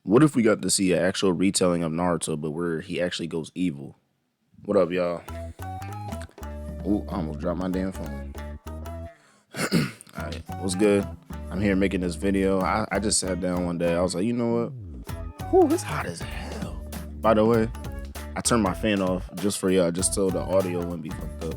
What if we got to see an actual retelling of Naruto, but where he actually goes evil? What up, y'all? Ooh, I almost dropped my damn phone. Alright, what's good? I'm here making this video. I just sat down one day. I was like, you know what? Whew, it's hot as hell. By the way, I turned my fan off just for y'all, just so the audio wouldn't be fucked up.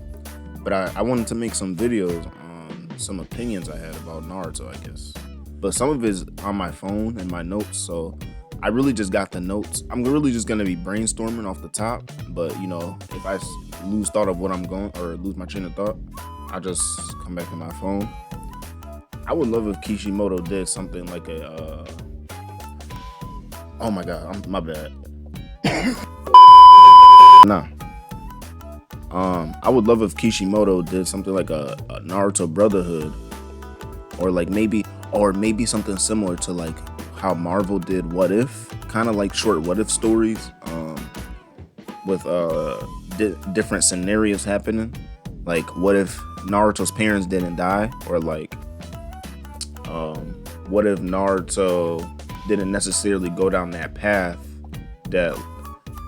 But I wanted to make some videos on some opinions I had about Naruto, I guess. But some of it's on my phone and my notes, so I really just got the notes. I'm really just gonna be brainstorming off the top, but you know, if I lose thought of what I'm going or lose my train of thought, I just come back to my phone. I would love if Kishimoto did something like a. Oh my god, my bad. Nah. I would love if Kishimoto did something like a Naruto Brotherhood, or maybe something similar to like how Marvel did What If, kind of like short What If stories, with different scenarios happening. Like, what if Naruto's parents didn't die, or like, what if Naruto didn't necessarily go down that path that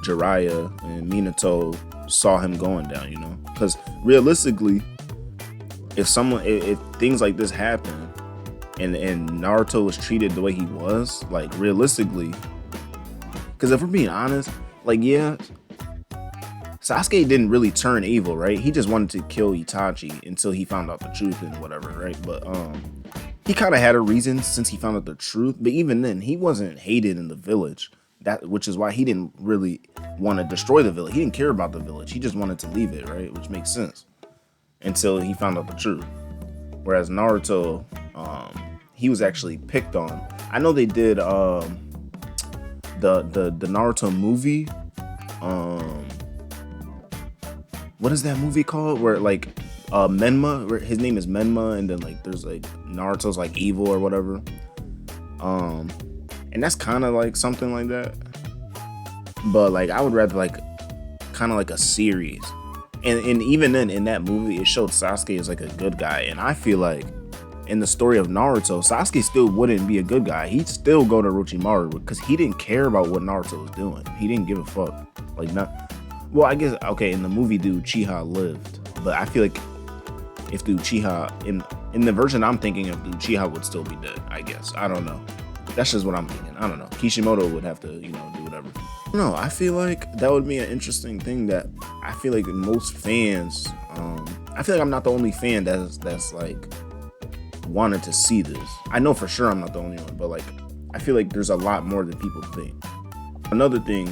Jiraiya and Minato saw him going down, you know? Because realistically, if things like this happen and Naruto was treated the way he was, like realistically, because if we're being honest, like, yeah, Sasuke didn't really turn evil, right? He just wanted to kill Itachi until he found out the truth and whatever, right? But he kind of had a reason since he found out the truth, but even then, he wasn't hated in the village. Which is why he didn't really want to destroy the village. He didn't care about the village. He just wanted to leave it, right? Which makes sense until he found out the truth. Whereas Naruto, he was actually picked on. I know they did the Naruto movie. What is that movie called? Where like Menma, where his name is Menma, and then like there's like Naruto's like evil or whatever. And that's kind of like something like that. But like I would rather like kind of like a series. And even then in that movie, it showed Sasuke as like a good guy. And I feel like in the story of Naruto, Sasuke still wouldn't be a good guy. He'd still go to Orochimaru because he didn't care about what Naruto was doing. He didn't give a fuck. Like, not. Well, I guess, okay, in the movie, dude, Uchiha lived. But I feel like if the Uchiha, in the version I'm thinking of, the Uchiha would still be dead, I guess. I don't know. That's just what I'm thinking. I don't know. Kishimoto would have to, you know, do whatever. No, I feel like that would be an interesting thing that I feel like most fans, I feel like I'm not the only fan that's like wanted to see this. I know for sure I'm not the only one, but like I feel like there's a lot more than people think. Another thing,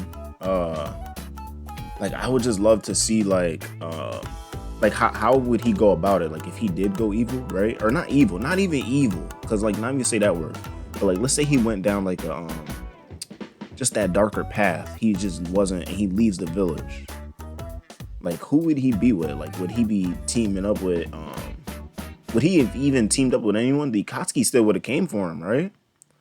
like I would just love to see like how would he go about it? Like if he did go evil, right? Or not evil, not even evil, because like not even say that word. But like, let's say he went down like a, just that darker path. He just wasn't, and he leaves the village. Like, who would he be with? Like, would he be teaming up with, would he have even teamed up with anyone? The Akatsuki still would have came for him, right?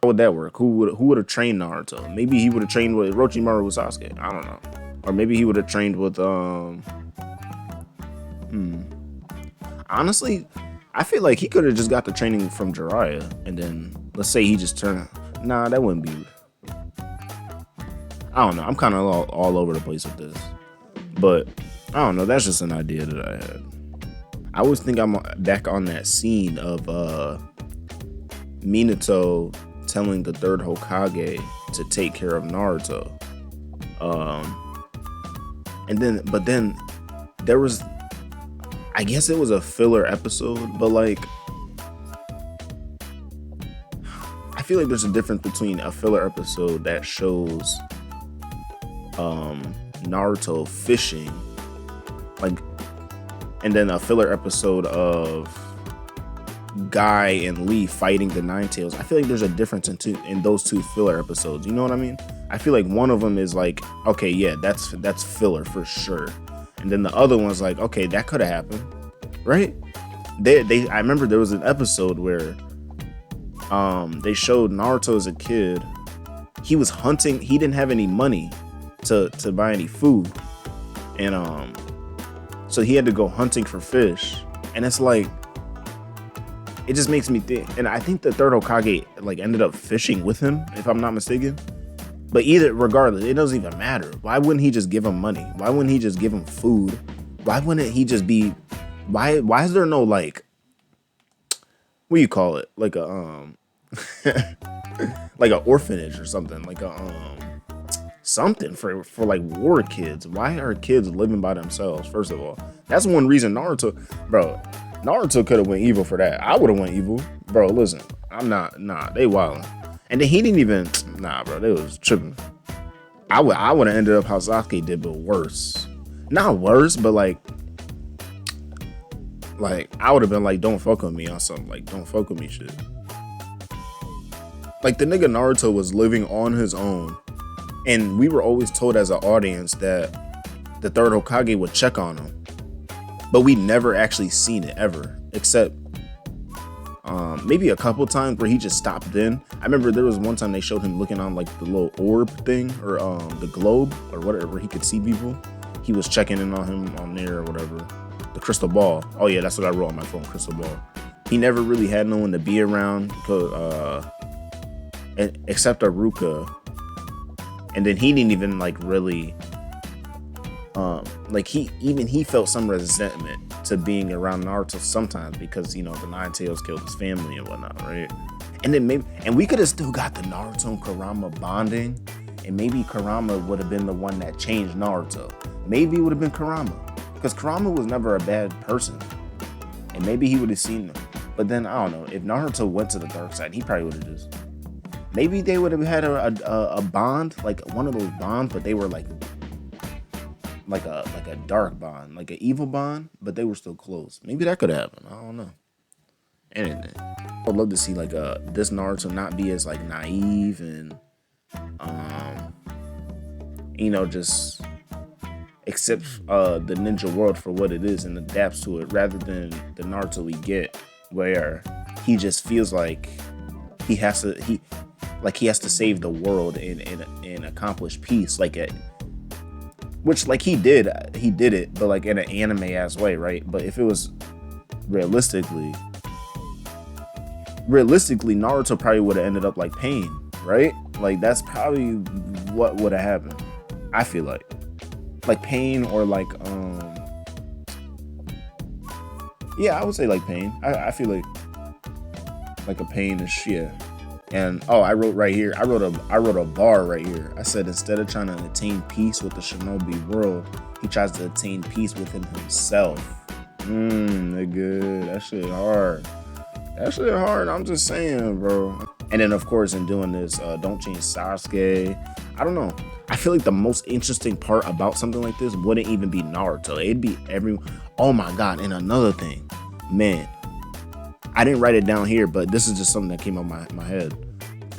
How would that work? Who would have trained Naruto? Maybe he would have trained with Orochimaru with Sasuke. I don't know. Or maybe he would have trained with, honestly, I feel like he could have just got the training from Jiraiya, and then let's say he just turned. Nah, that wouldn't be. I don't know. I'm kind of all over the place with this, but I don't know. That's just an idea that I had. I always think I'm back on that scene of Minato telling the third Hokage to take care of Naruto, but then there was. I guess it was a filler episode, but like, I feel like there's a difference between a filler episode that shows Naruto fishing, like, and then a filler episode of Guy and Lee fighting the Nine Tails. I feel like there's a difference in those two filler episodes. You know what I mean? I feel like one of them is like, okay, yeah, that's filler for sure. And then the other one's like, okay, that could have happened, right? I remember there was an episode where they showed Naruto as a kid. He was hunting. He didn't have any money to buy any food, and so he had to go hunting for fish. And it's like, it just makes me think. And I think the third Hokage like ended up fishing with him, if I'm not mistaken. But either regardless, it doesn't even matter. Why wouldn't he just give him money? Why wouldn't he just give him food? Why wouldn't he just be? Why is there no like? What do you call it? Like a like an orphanage or something. Like a something for like war kids. Why are kids living by themselves? First of all, that's one reason Naruto, bro. Naruto could have went evil for that. I would have went evil, bro. Listen, I'm not. Nah, they wildin'. And then he didn't even. Nah, bro. They was tripping. I would have ended up how Sasuke did, but worse. Not worse, but like I would have been like, don't fuck with me on something. Like, don't fuck with me, shit. Like the nigga Naruto was living on his own. And we were always told as an audience that the third Hokage would check on him. But we never actually seen it ever. Except maybe a couple times where he just stopped in. I remember there was one time they showed him looking on like the little orb thing or the globe or whatever where he could see people. He was checking in on him on there or whatever. The crystal ball. Oh yeah, that's what I wrote on my phone, crystal ball. He never really had no one to be around except Aruka. And then he didn't even like really like he felt some resentment to being around Naruto sometimes because, you know, the Nine Tails killed his family and whatnot, right? And then we could have still got the Naruto and Kurama bonding, and maybe Kurama would have been the one that changed Naruto. Maybe it would have been Kurama, because Kurama was never a bad person, and maybe he would have seen them. But then I don't know, if Naruto went to the dark side, he probably would have just. Maybe they would have had a bond, like one of those bonds, but they were like a dark bond, like an evil bond, but they were still close. Maybe that could happen. I don't know. Anything. I'd love to see like this Naruto not be as like naive and you know, just accept the ninja world for what it is and adapts to it, rather than the Naruto we get where he just feels like he has to save the world and accomplish peace, which like he did it, but like in an anime ass way, right? But if it was realistically Naruto probably would have ended up like Pain, right? Like that's probably what would have happened. I feel like Pain, or like yeah, I would say like Pain. I feel like a Pain is shit. And I wrote right here. I wrote a bar right here. I said, instead of trying to attain peace with the shinobi world, he tries to attain peace within himself. Nigga, that shit hard. That shit hard. I'm just saying, bro. And then of course, in doing this, don't change Sasuke. I don't know. I feel like the most interesting part about something like this wouldn't even be Naruto. It'd be everyone. Oh my god! And another thing, man. I didn't write it down here, but this is just something that came up my head.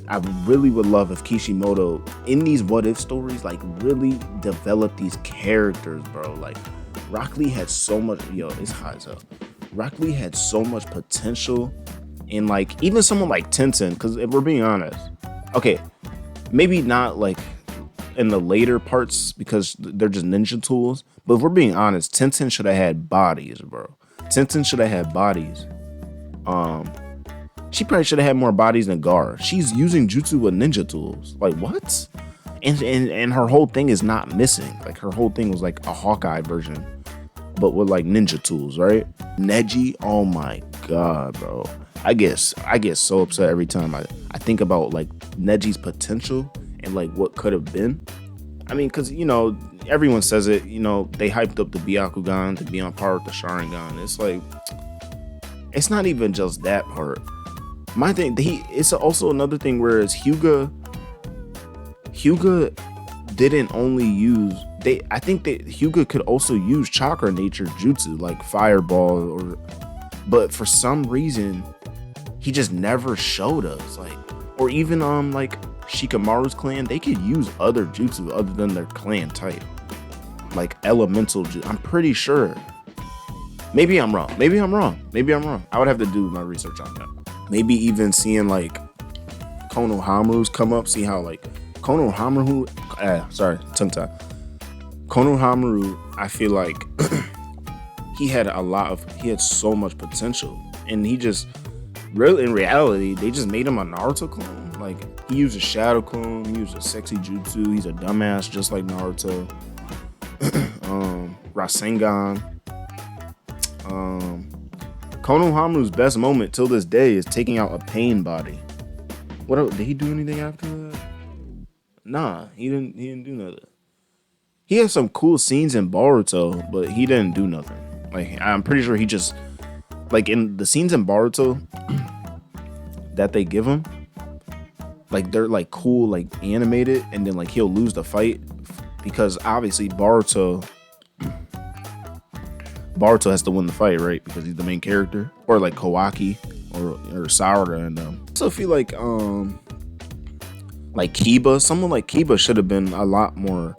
I really would love if Kishimoto, in these what if stories, like really develop these characters, bro. Like Rock Lee had so much, it's hot as hell. Rock Lee had so much potential in like even someone like Tenten, because if we're being honest, okay, maybe not like in the later parts because they're just ninja tools, but if we're being honest, Tenten should have had bodies, bro. Tenten should have had bodies. She probably should have had more bodies than Gar. She's using jutsu with ninja tools. Like what? And her whole thing is not missing. Like her whole thing was like a Hawkeye version, but with like ninja tools, right? Neji, oh my god, bro. I get so upset every time I think about like Neji's potential and like what could have been. I mean, because everyone says it. They hyped up the Byakugan to be on par with the Sharingan. It's like, it's not even just that part. My thing, it's also another thing, whereas Hyuga didn't only use, I think that Hyuga could also use chakra nature jutsu like fireball, but for some reason he just never showed us, like, or even like Shikamaru's clan, they could use other jutsu other than their clan type, like elemental jutsu. I'm pretty sure. Maybe I'm wrong. I would have to do my research on that. Maybe even seeing like Konohamaru's come up, see how like Konohamaru, Konohamaru, I feel like he had so much potential, and he just really, in reality, they just made him a Naruto clone. Like He uses Shadow Clone. He uses sexy jutsu. He's a dumbass just like Naruto. Rasengan. Konohamaru's best moment till this day is taking out a pain body. What else? Did he do anything after that? Nah, he didn't do nothing. He had some cool scenes in Boruto, but he didn't do nothing. Like, I'm pretty sure he just, like, in the scenes in Boruto that they give him, like, they're like cool, like animated, and then like he'll lose the fight because obviously Boruto has to win the fight, right? Because he's the main character, or like Kawaki or Sarada and them. I also feel like Kiba, someone like Kiba should have been a lot more.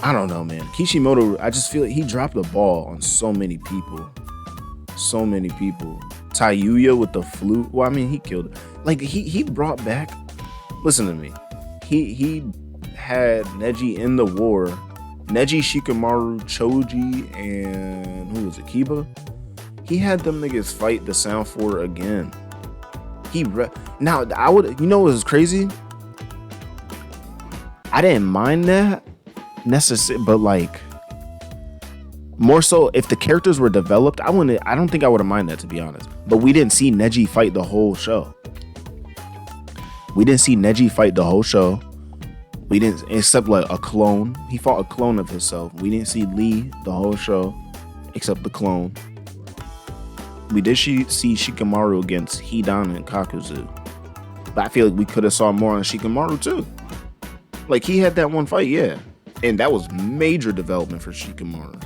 I don't know, man. Kishimoto, I just feel like he dropped the ball on so many people. Tayuya with the flute. Well, I mean, he killed it. Like he brought back. Listen to me. He had Neji in the war. Neji, Shikamaru, Choji, and who was it? Kiba. He had them niggas fight the Sound 4 again. Now I would. You know what was crazy? I didn't mind that necessarily, but like more so if the characters were developed, I don't think I would have minded that, to be honest. But we didn't see Neji fight the whole show. We didn't, except like a clone. He fought a clone of himself. We didn't see Lee the whole show, except the clone. We did see Shikamaru against Hidan and Kakuzu. But I feel like we could have saw more on Shikamaru too. Like he had that one fight, yeah. And that was major development for Shikamaru.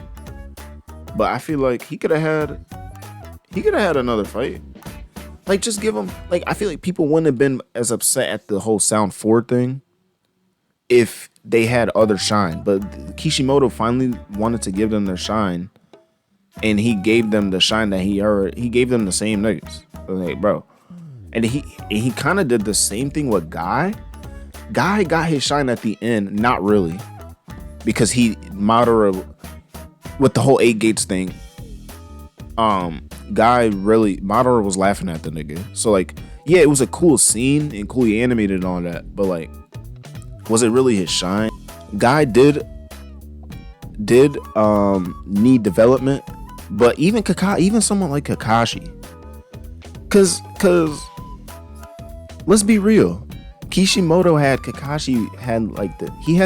But I feel like he could have had another fight. Like just give him, like I feel like people wouldn't have been as upset at the whole Sound 4 thing if they had other shine. But Kishimoto finally wanted to give them their shine, and he gave them the shine that he gave them the same niggas. Like, bro. And he kind of did the same thing with Guy. Guy got his shine at the end, not really. Because Madara, with the whole 8 gates thing, Madara was laughing at the nigga. So like, yeah, it was a cool scene and coolly animated and all that, but like, was it really his shine? Guy did need development, but even someone like Kakashi, cause let's be real, Kishimoto had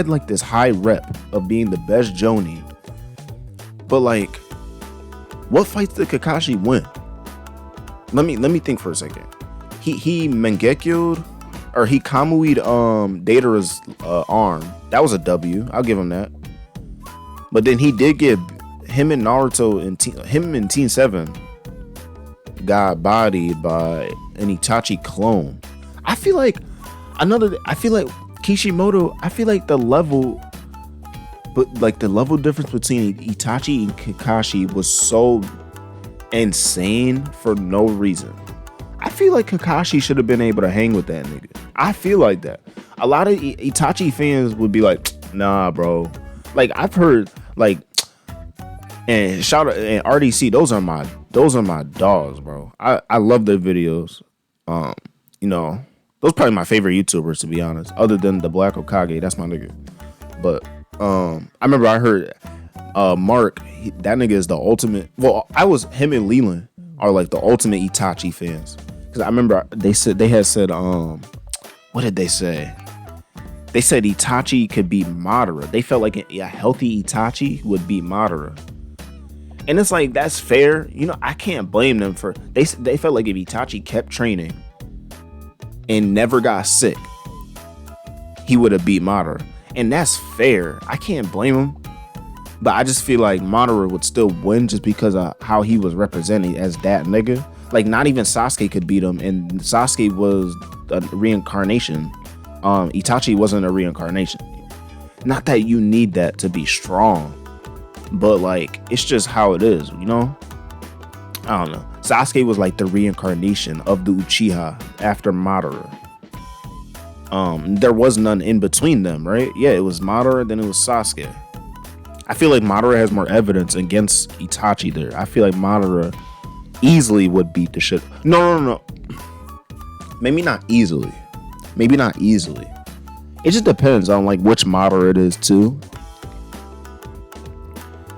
like this high rep of being the best Jonin, but like, what fights did Kakashi win? Let me think for a second. He Mangekyo'd, or he Kamui'd Datara's arm. That was a W. I'll give him that. But then he did give him and Naruto and him and Team 7 got bodied by an Itachi clone. I feel like Kishimoto, I feel like the level difference between Itachi and Kakashi was so insane for no reason. I feel like Kakashi should have been able to hang with that nigga. I feel like that. A lot of Itachi fans would be like, nah, bro. Like I've heard like, and shout out and RDC, those are my dogs, bro. I love their videos. You know, those probably my favorite YouTubers, to be honest, other than the Black Okage. That's my nigga. But I remember I heard Mark, that nigga is the ultimate. Well, him and Leland are like the ultimate Itachi fans. Cause I remember they had said, what did they say? They said Itachi could beat Madara. They felt like a healthy Itachi would beat Madara. And it's like, that's fair. You know, I can't blame them for, they felt like if Itachi kept training and never got sick, he would have beat Madara. And that's fair. I can't blame him. But I just feel like Madara would still win just because of how he was represented as that nigga. Like, not even Sasuke could beat him. And Sasuke was a reincarnation. Itachi wasn't a reincarnation. Not that you need that to be strong, but like, it's just how it is, you know? I don't know. Sasuke was like the reincarnation of the Uchiha after Madara. There was none in between them, right? Yeah, it was Madara, then it was Sasuke. I feel like Madara has more evidence against Itachi there. I feel like Madara easily would beat the shit. No. Maybe not easily. Maybe not easily. It just depends on like which model it is too.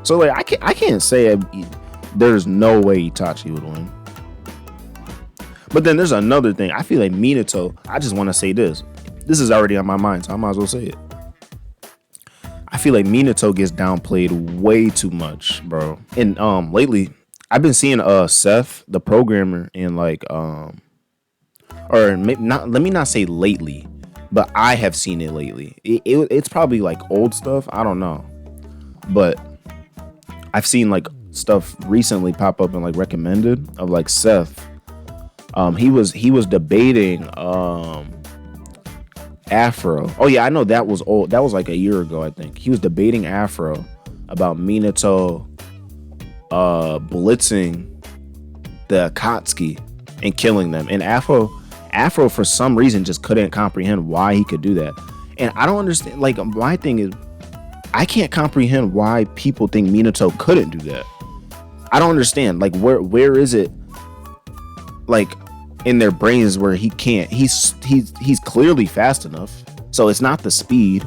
So like I can't say there's no way Itachi would win. But then there's another thing. I feel like Minato. I just want to say this. This is already on my mind, so I might as well say it. I feel like Minato gets downplayed way too much, bro. And lately, I've been seeing Seth, the programmer, in like or maybe not. Let me not say lately, but I have seen it lately. It's probably like old stuff. I don't know, but I've seen like stuff recently pop up and like recommended of like Seth. He was debating Afro. Oh yeah, I know that was old. That was like a year ago, I think. He was debating Afro about Minato blitzing the Akatsuki and killing them. And Afro for some reason just couldn't comprehend why he could do that. And I don't understand. Like, my thing is, I can't comprehend why people think Minato couldn't do that. I don't understand. Like, where is it, like, in their brains where he can't? He's clearly fast enough. So it's not the speed,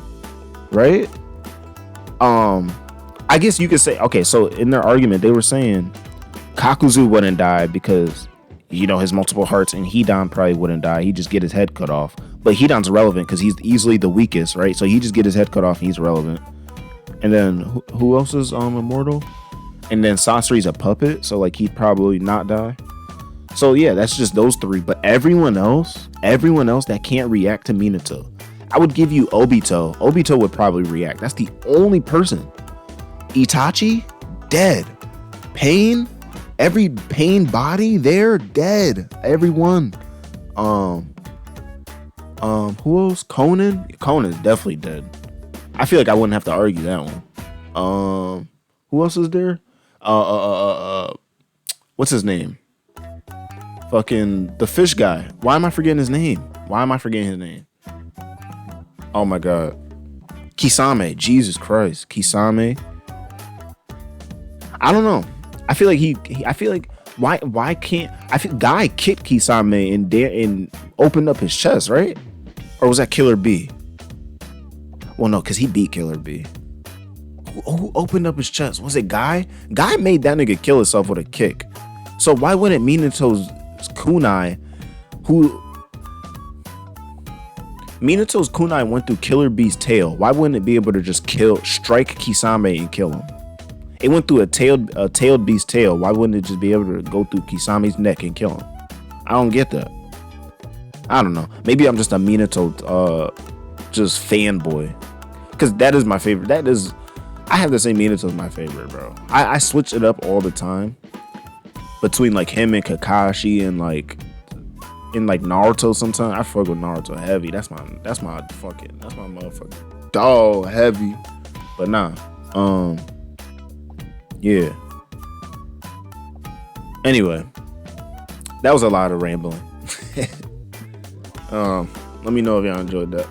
right? I guess you could say, okay, so in their argument, they were saying Kakuzu wouldn't die because, you know, his multiple hearts, and Hidan probably wouldn't die. He'd just get his head cut off. But Hidan's relevant because he's easily the weakest, right? So he just get his head cut off and he's relevant. And then who else is immortal? And then Sasori's a puppet, so like he'd probably not die. So yeah, that's just those three. But everyone else that can't react to Minato, I would give you Obito. Obito would probably react. That's the only person. Itachi, dead. Pain, every Pain body, they're dead. Everyone. Who else? Conan's definitely dead. I feel like I wouldn't have to argue that one. Who else is there? What's his name? Fucking the fish guy. Why am I forgetting his name? Oh my god. Kisame. Jesus Christ. Kisame. I don't know. I feel like I feel like why can't Guy kicked Kisame and opened up his chest, right? Or was that Killer B? Well, no, because he beat Killer B. Who opened up his chest? Was it Guy? Guy made that nigga kill himself with a kick. So why wouldn't Minato's kunai, Minato's kunai went through Killer B's tail? Why wouldn't it be able to just strike Kisame and kill him? It went through a tailed beast's tail. Why wouldn't it just be able to go through Kisame's neck and kill him? I don't get that. I don't know. Maybe I'm just a Minato just fanboy. Because that is my favorite. I have to say Minato's my favorite, bro. I switch it up all the time between like him and Kakashi and like in like Naruto. Sometimes I fuck with Naruto heavy. That's my motherfucking dog heavy. But nah, yeah. Anyway, that was a lot of rambling. Let me know if y'all enjoyed that.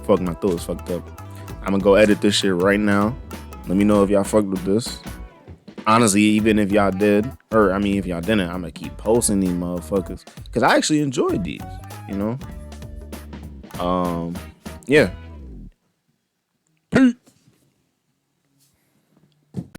Fuck, my throat is fucked up. I'm gonna go edit this shit right now. Let me know if y'all fucked with this. Honestly, even if y'all did, or I mean if y'all didn't, I'm gonna keep posting these motherfuckers because I actually enjoyed these, you know. Yeah.